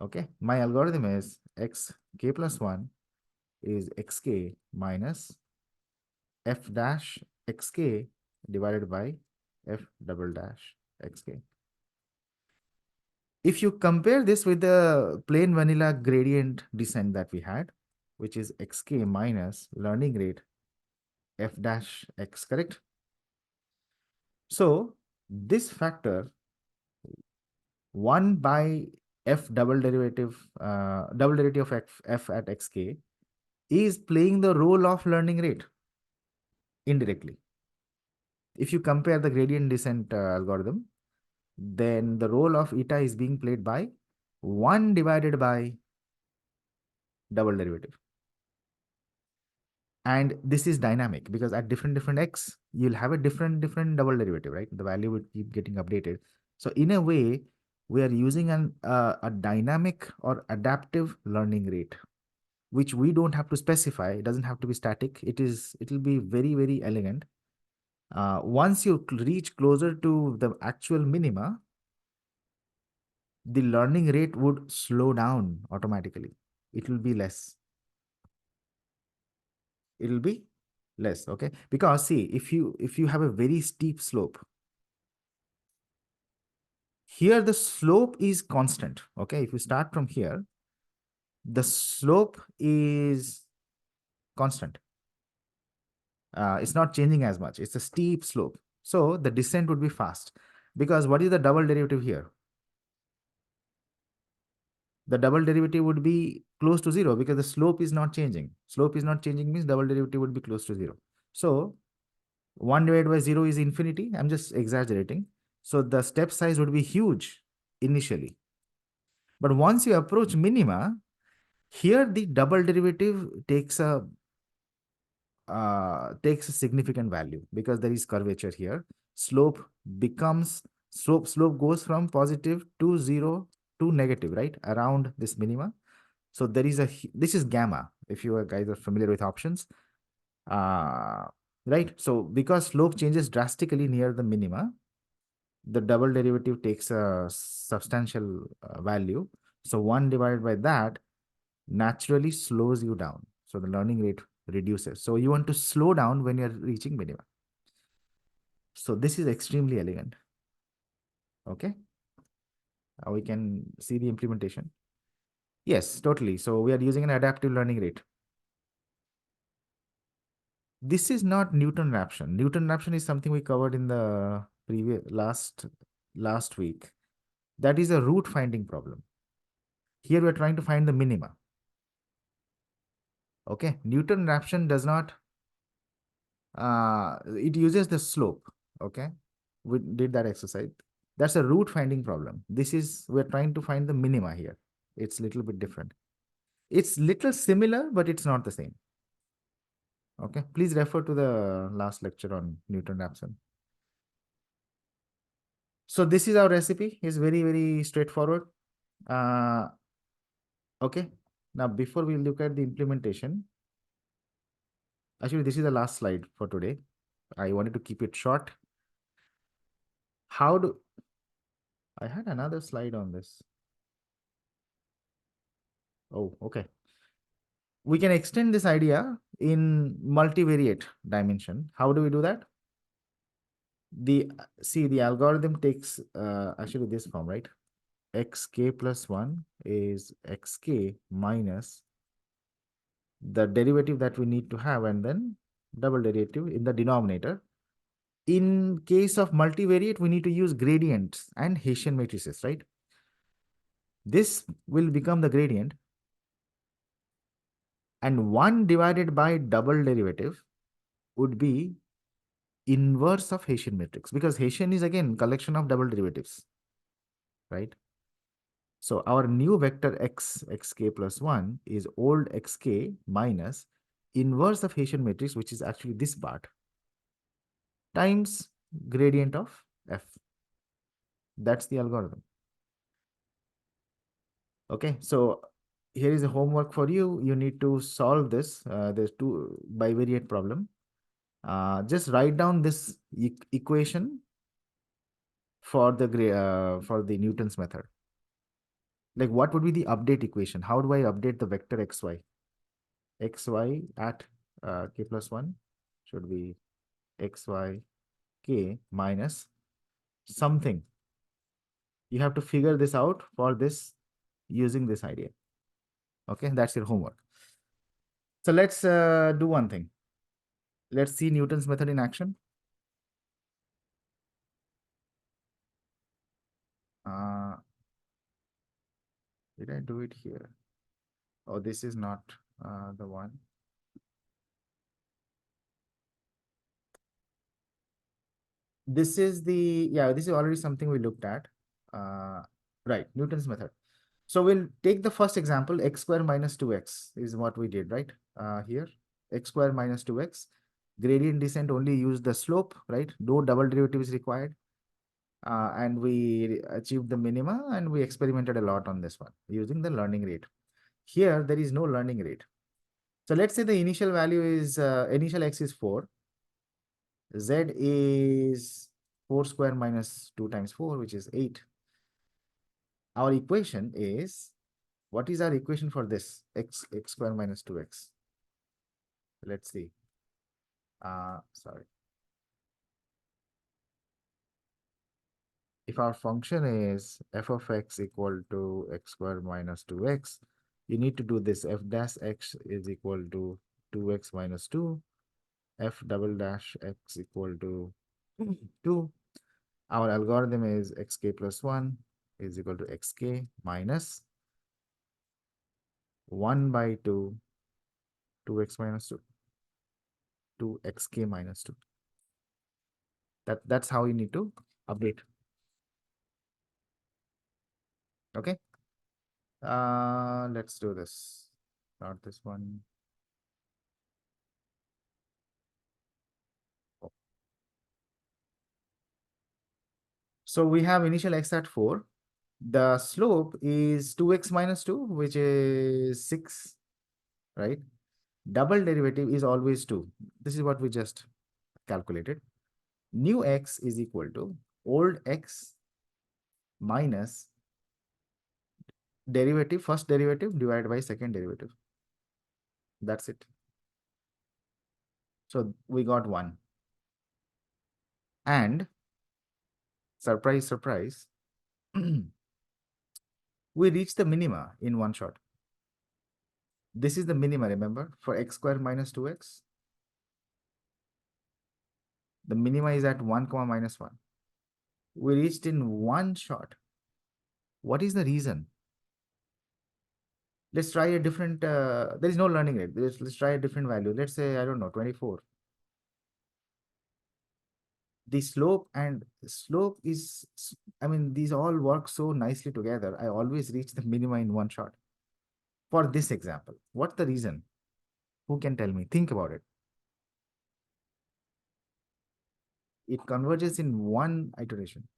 Okay, my algorithm is x k plus 1 is xk minus f dash xk divided by f double dash xk. If you compare this with the plain vanilla gradient descent that we had, which is xk minus learning rate f dash x, correct? So this factor 1 by f double derivative of f at xk is playing the role of learning rate indirectly. If you compare the gradient descent algorithm, then the role of eta is being played by 1 divided by double derivative. And this is dynamic because at different x, you'll have a different double derivative, right? The value will keep getting updated. So in a way, we are using a dynamic or adaptive learning rate, which we don't have to specify. It doesn't have to be static. It'll be very elegant. Once you reach closer to the actual minima, the learning rate would slow down automatically. It will be less. It'll be less, okay? Because see, if you have a very steep slope, here the slope is constant, okay? If you start from here, the slope is constant. It's not changing as much. It's a steep slope. So the descent would be fast. Because what is the double derivative here? The double derivative would be close to 0 because the slope is not changing. Slope is not changing means double derivative would be close to 0. So 1 divided by 0 is infinity. I'm just exaggerating. So the step size would be huge initially. But once you approach minima, here the double derivative takes a significant value because there is curvature here. Slope goes from positive to 0 to negative, right? Around this minima. So there is this is gamma, if you guys are familiar with options. Right? So because slope changes drastically near the minima, the double derivative takes a substantial value. So 1 divided by that naturally slows you down. So the learning rate reduces. So you want to slow down when you're reaching minima. So this is extremely elegant. Okay. We can see the implementation. Yes, totally. So we are using an adaptive learning rate. This is not Newton raption. Newton raption is something we covered in the previous last week. That is a root finding problem. Here we are trying to find the minima. Okay. Newton raption does not it uses the slope. Okay. We did that exercise. That's a root finding problem. This is we're trying to find the minima here. It's a little bit different. It's little similar, but it's not the same. Okay. Please refer to the last lecture on Newton-Raphson. So this is our recipe. It's very, very straightforward. Uh, okay. Now, before we look at the implementation, actually, this is the last slide for today. I wanted to keep it short. How do I had another slide on this? Oh, okay. We can extend this idea in multivariate dimension. How do we do that? The algorithm takes actually this form, right? Xk plus 1 is xk minus the derivative that we need to have, and then double derivative in the denominator. In case of multivariate, we need to use gradients and Hessian matrices, right? This will become the gradient, and 1 divided by double derivative would be inverse of Hessian matrix, because Hessian is again collection of double derivatives, right? So our new vector xk plus 1 is old xk minus inverse of Hessian matrix, which is actually this part, times gradient of f. That's the algorithm. Okay, so here is a homework for you. You need to solve this. There's two bivariate problem. Just write down this equation for the Newton's method. Like, what would be the update equation? How do I update the vector xy? Xy at k plus 1 should be xy k minus something. You have to figure this out for this using this idea. Okay, that's your homework. So let's do one thing. Let's see Newton's method in action. Uh, did I do it here? Oh, this is not the one. This is this is already something we looked at. Right, Newton's method. So we'll take the first example, x square minus 2x is what we did, right? Here, x square minus 2x. Gradient descent only use the slope, right? No double derivative is required. And we achieved the minima, and we experimented a lot on this one using the learning rate. Here, there is no learning rate. So let's say the initial value is, initial x is 4. Z is 4 square minus 2 times 4, which is 8. Our equation is, what is our equation for this? X square minus 2x. Let's see. Sorry. If our function is f of x equal to x square minus 2x, you need to do this. F dash x is equal to 2x minus 2. F double dash x equal to 2. Our algorithm is xk plus 1 is equal to xk minus 1 by 2, 2x minus 2, 2xk minus 2. That's how you need to update. Okay. Let's do this. Not this one. Oh. So we have initial x at 4. The slope is 2x minus 2, which is 6, right? Double derivative is always 2. This is what we just calculated. New x is equal to old x minus derivative, first derivative divided by second derivative. That's it. So we got 1. And surprise, surprise, we reach the minima in one shot. This is the minima, remember, for x squared minus 2x. The minima is at 1 comma minus 1. We reached in one shot. What is the reason? Let's try a different, there is no learning rate. Let's try a different value. Let's say, I don't know, 24. The slope is, I mean, these all work so nicely together. I always reach the minima in one shot. For this example, what's the reason? Who can tell me? Think about it. It converges in one iteration.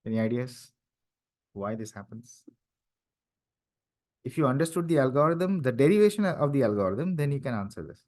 Any ideas why this happens? If you understood the algorithm, the derivation of the algorithm, then you can answer this.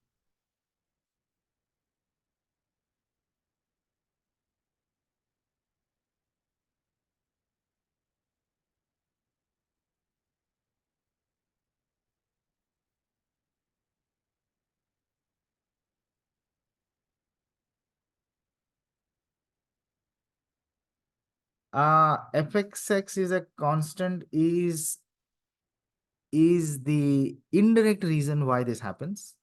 Fxx is a constant is the indirect reason why this happens.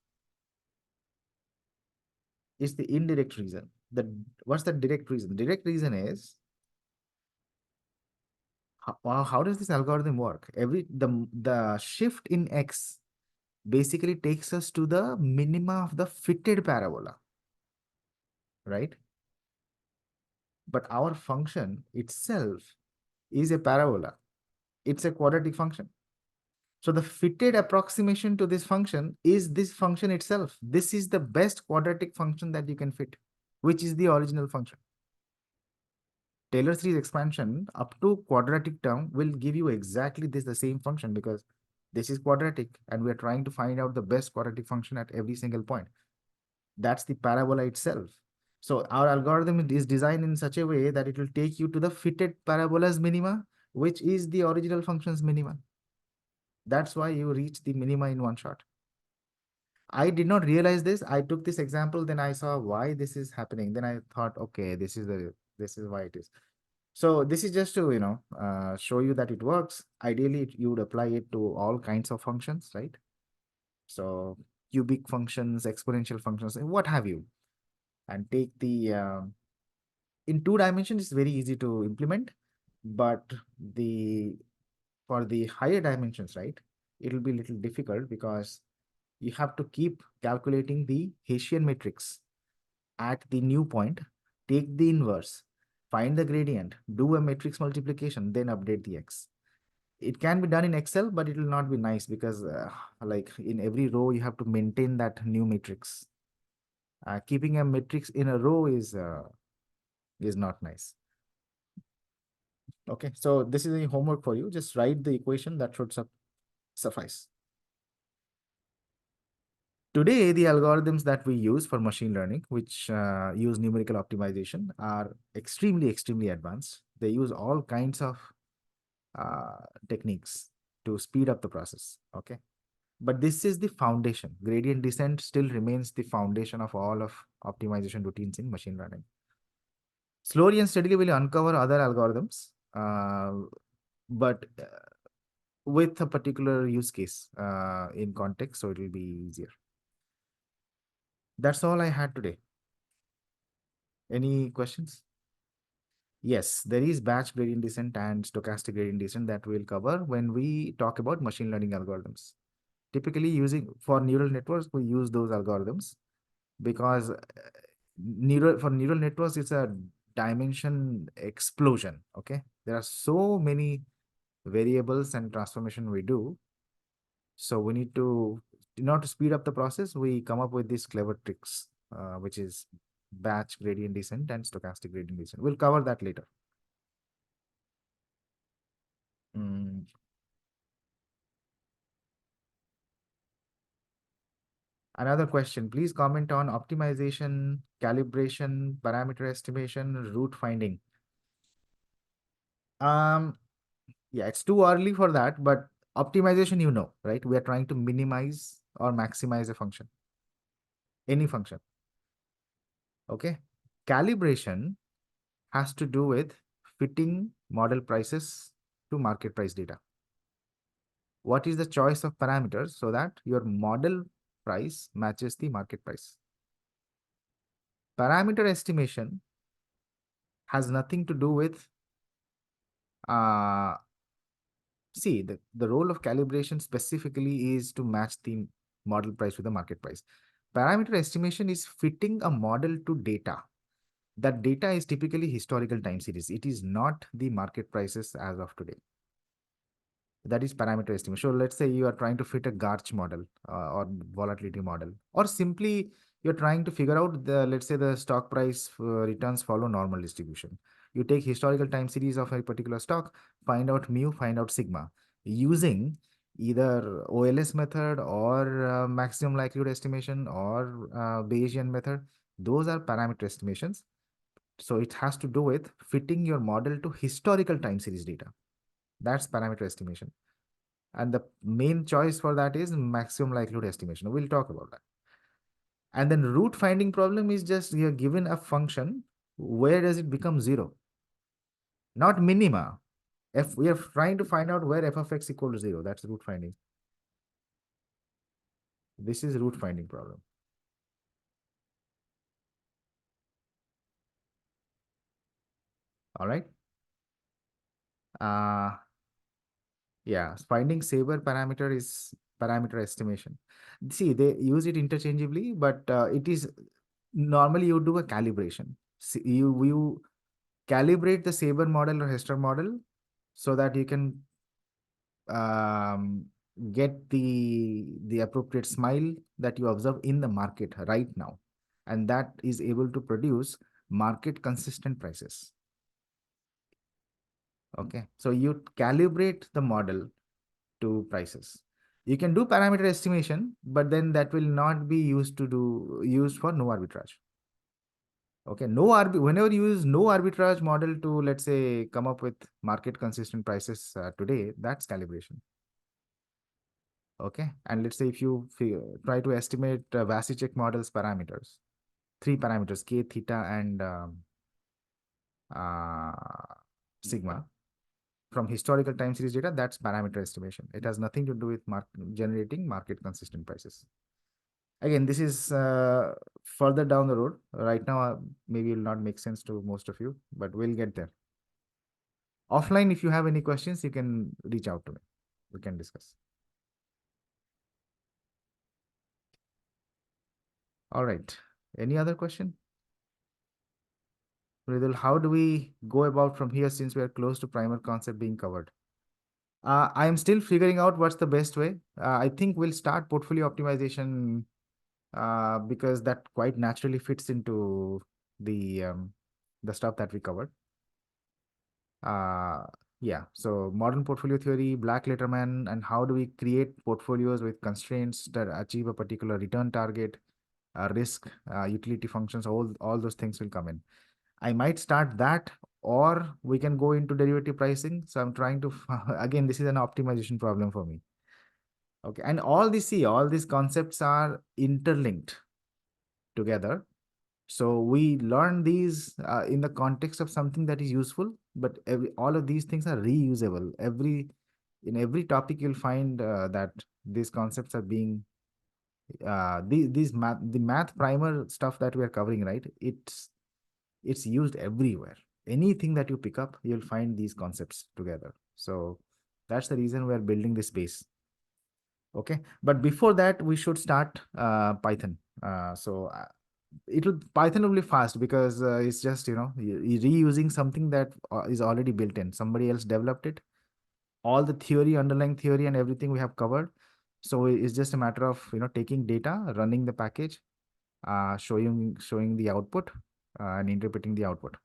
It's the indirect reason. What's the direct reason? The direct reason is how does this algorithm work? The shift in x basically takes us to the minima of the fitted parabola, right? But our function itself is a parabola. It's a quadratic function. So the fitted approximation to this function is this function itself. This is the best quadratic function that you can fit, which is the original function. Taylor series expansion up to quadratic term will give you exactly this, the same function, because this is quadratic and we are trying to find out the best quadratic function at every single point. That's the parabola itself. So our algorithm is designed in such a way that it will take you to the fitted parabola's minima, which is the original function's minima. That's why you reach the minima in one shot. I did not realize this. I took this example, then I saw why this is happening. Then I thought, okay, this is why it is. So this is just to, show you that it works. Ideally, you would apply it to all kinds of functions, right? So cubic functions, exponential functions, and what have you. And take the, in 2 dimensions, it's very easy to implement, but for the higher dimensions, right, it will be a little difficult because you have to keep calculating the Hessian matrix at the new point, take the inverse, find the gradient, do a matrix multiplication, then update the x. It can be done in Excel, but it will not be nice because like in every row, you have to maintain that new matrix. Keeping a matrix in a row is not nice. Okay, so this is a homework for you. Just write the equation that should suffice. Today, the algorithms that we use for machine learning, which use numerical optimization, are extremely, extremely advanced. They use all kinds of techniques to speed up the process. Okay. But this is the foundation. Gradient descent still remains the foundation of all of optimization routines in machine learning. Slowly and steadily, we'll uncover other algorithms, but with a particular use case in context, so it will be easier. That's all I had today. Any questions? Yes, there is batch gradient descent and stochastic gradient descent that we'll cover when we talk about machine learning algorithms. Typically, for neural networks, we use those algorithms because for neural networks, it's a dimension explosion. Okay, there are so many variables and transformation we do. So we need to, in order to speed up the process, we come up with these clever tricks, which is batch gradient descent and stochastic gradient descent. We'll cover that later. Mm. Another question, please comment on optimization, calibration, parameter estimation, root finding. Um, yeah, it's too early for that, but optimization, right? We are trying to minimize or maximize a function, any function. Okay. Calibration has to do with fitting model prices to market price data. What is the choice of parameters so that your model price matches the market price? Parameter estimation has nothing to do with, uh, see, the role of calibration specifically is to match the model price with the market price. Parameter estimation is fitting a model to data. That data is typically historical time series. It is not the market prices as of today. That is parameter estimation. So let's say you are trying to fit a Garch model or volatility model, or simply you're trying to figure out let's say the stock price returns follow normal distribution. You take historical time series of a particular stock, find out mu, find out sigma using either OLS method or maximum likelihood estimation or Bayesian method. Those are parameter estimations. So it has to do with fitting your model to historical time series data. That's parameter estimation. And the main choice for that is maximum likelihood estimation. We'll talk about that. And then root finding problem is just you're given a function, where does it become zero? Not minima. If we are trying to find out where f of x equal to zero, that's root finding. This is root finding problem. All right. Uh, yeah, finding saber parameter is parameter estimation. See, they use it interchangeably, but it is normally you do a calibration. See, you calibrate the saber model or Hester model so that you can um, get the appropriate smile that you observe in the market right now, and that is able to produce market consistent prices. Okay, so you calibrate the model to prices. You can do parameter estimation, but then that will not be used for no arbitrage. Okay, whenever you use no arbitrage model to, let's say, come up with market consistent prices today, that's calibration. Okay, and let's say if you try to estimate Vasicek model's parameters, three parameters, k, theta, and uh, sigma, from historical time series data, that's parameter estimation. It has nothing to do with generating market consistent prices. Again, this is further down the road. Right now, maybe it will not make sense to most of you, but we'll get there. Offline, if you have any questions, you can reach out to me. We can discuss. All right. Any other question? Ridul, how do we go about from here since we are close to primer concept being covered? I am still figuring out what's the best way. I think we'll start portfolio optimization because that quite naturally fits into the stuff that we covered. Uh, yeah, so modern portfolio theory, Black Letterman, and how do we create portfolios with constraints that achieve a particular return target, risk, utility functions, all those things will come in. I might start that, or we can go into derivative pricing. So I'm trying to, again, this is an optimization problem for me. Okay. And all these concepts are interlinked together. So we learn these in the context of something that is useful, but all of these things are reusable. In every topic, you'll find that these concepts are being, the math primer stuff that we are covering, right? It's used everywhere. Anything that you pick up, you'll find these concepts together. So that's the reason we're building this base. Okay, but before that, we should start Python. Python will be fast because it's just you're reusing something that is already built in. Somebody else developed it. All the theory, underlying theory, and everything we have covered. So it's just a matter of taking data, running the package, showing the output and interpreting the output.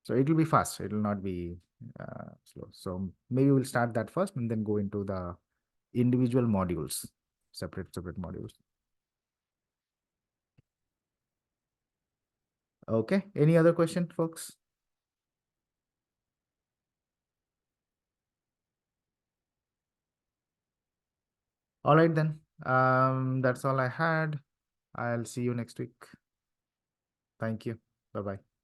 So it will be fast. It will not be slow. So maybe we'll start that first and then go into the individual modules, separate modules. Okay. Any other question, folks? All right then. That's all I had. I'll see you next week. Thank you. Bye bye.